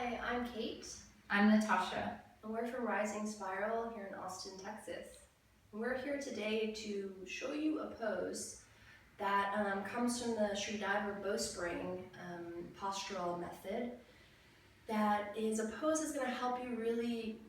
Hi, I'm Kate, I'm Natasha. and we're from Rising Spiral here in Austin, Texas. And we're here today to show you a pose that comes from the Sridhar bowspring postural method. That is a pose that's going to help you really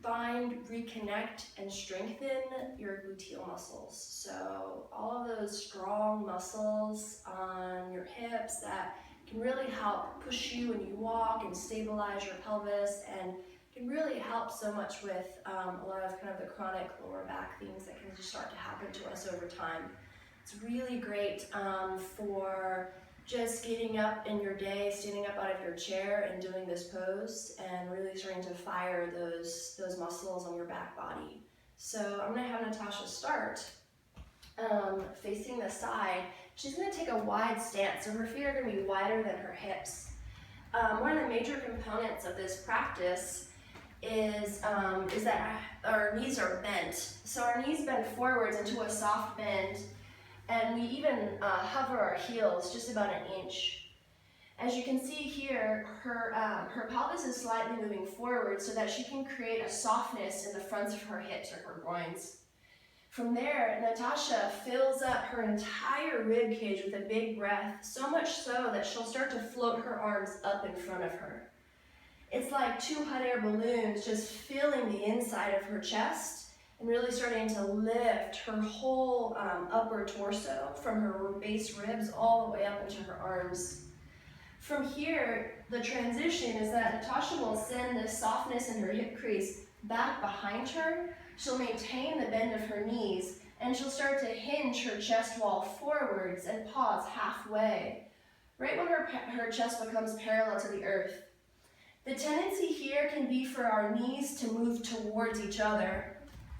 find, reconnect, and strengthen your gluteal muscles. So all of those strong muscles on your hips that can really help push you when you walk and stabilize your pelvis, and can really help so much with a lot of kind of the chronic lower back things that can just start to happen to us over time. It's really great for just getting up in your day, standing up out of your chair and doing this pose and really starting to fire those muscles on your back body. So I'm gonna have Natasha start facing the side. She's gonna take a wide stance, so her feet are gonna be wider than her hips. One of the major components of this practice is that our knees are bent. So our knees bend forwards into a soft bend, and we even hover our heels just about an inch. As you can see here, her pelvis is slightly moving forward so that she can create a softness in the fronts of her hips or her groins. From there, Natasha fills up her entire rib cage with a big breath, so much so that she'll start to float her arms up in front of her. It's like two hot air balloons just filling the inside of her chest and really starting to lift her whole upper torso from her base ribs all the way up into her arms. From here, the transition is that Natasha will send this softness in her hip crease back behind her. She'll maintain the bend of her knees, and she'll start to hinge her chest wall forwards and pause halfway, right when her chest becomes parallel to the earth. The tendency here can be for our knees to move towards each other,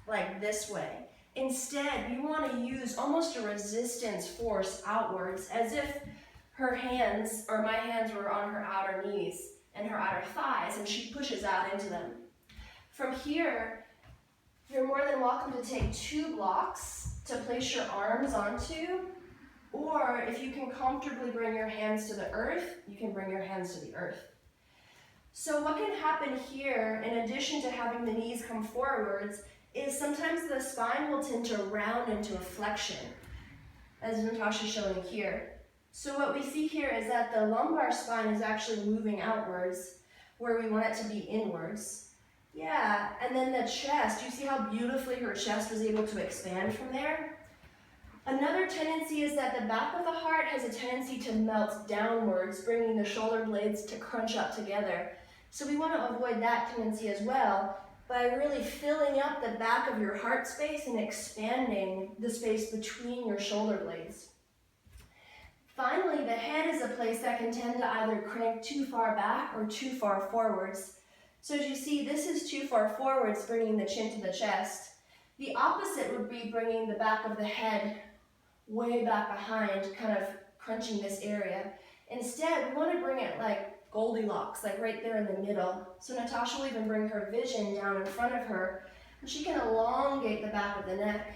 like this way. Instead, you want to use almost a resistance force outwards, as if her hands, or my hands, were on her outer knees and her outer thighs, and she pushes out into them. From here, you're more than welcome to take 2 blocks to place your arms onto, or if you can comfortably bring your hands to the earth, you can bring your hands to the earth. So what can happen here, in addition to having the knees come forwards, is sometimes the spine will tend to round into a flexion, as Natasha's showing here. So what we see here is that the lumbar spine is actually moving outwards, where we want it to be inwards. Yeah, and then the chest, you see how beautifully her chest was able to expand from there? Another tendency is that the back of the heart has a tendency to melt downwards, bringing the shoulder blades to crunch up together. So we want to avoid that tendency as well by really filling up the back of your heart space and expanding the space between your shoulder blades. Finally, the head is a place that can tend to either crank too far back or too far forwards. So as you see, this is too far forwards, bringing the chin to the chest. The opposite would be bringing the back of the head way back behind, kind of crunching this area. Instead, we want to bring it like Goldilocks, like right there in the middle. So Natasha will even bring her vision down in front of her, and she can elongate the back of the neck.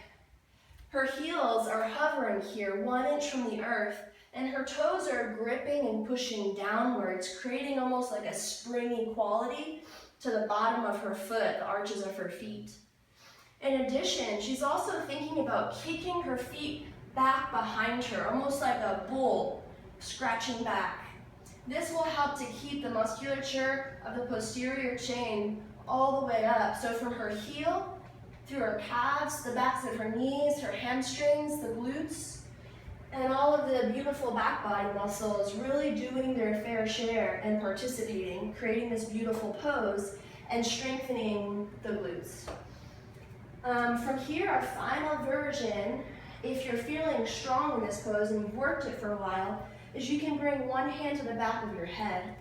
Her heels are hovering here 1 inch from the earth, and her toes are gripping and pushing downwards, creating almost like a springy quality to the bottom of her foot, the arches of her feet. In addition, she's also thinking about kicking her feet back behind her, almost like a bull scratching back. This will help to keep the musculature of the posterior chain all the way up. So from her heel, through her calves, the backs of her knees, her hamstrings, the glutes, and all of the beautiful back body muscles really doing their fair share and participating, creating this beautiful pose and strengthening the glutes. From here, our final version, if you're feeling strong in this pose and you've worked it for a while, is you can bring one hand to the back of your head.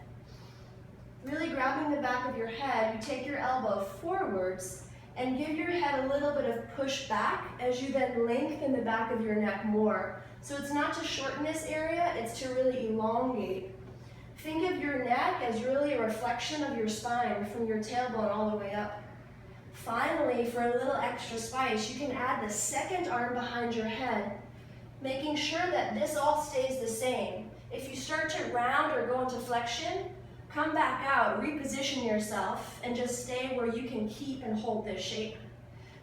Really grabbing the back of your head, you take your elbow forwards and give your head a little bit of push back as you then lengthen the back of your neck more. So it's not to shorten this area, it's to really elongate. Think of your neck as really a reflection of your spine from your tailbone all the way up. Finally, for a little extra spice, you can add the second arm behind your head, making sure that this all stays the same. If you start to round or go into flexion, Come back out, reposition yourself, and just stay where you can keep and hold this shape.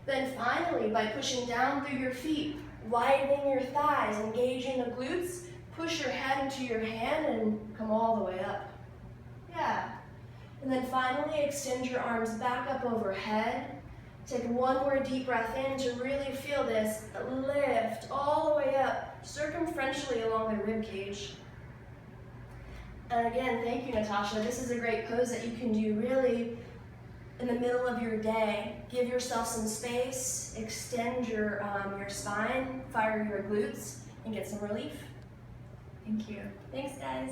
Then finally, by pushing down through your feet, widening your thighs, engaging the glutes, push your head into your hand and come all the way up. Yeah. And then finally, extend your arms back up overhead. Take one more deep breath in to really feel this lift all the way up, circumferentially along the rib cage. And again, thank you, Natasha. This is a great pose that you can do really in the middle of your day. Give yourself some space, extend your spine, fire your glutes, and get some relief. Thank you. Thanks, guys.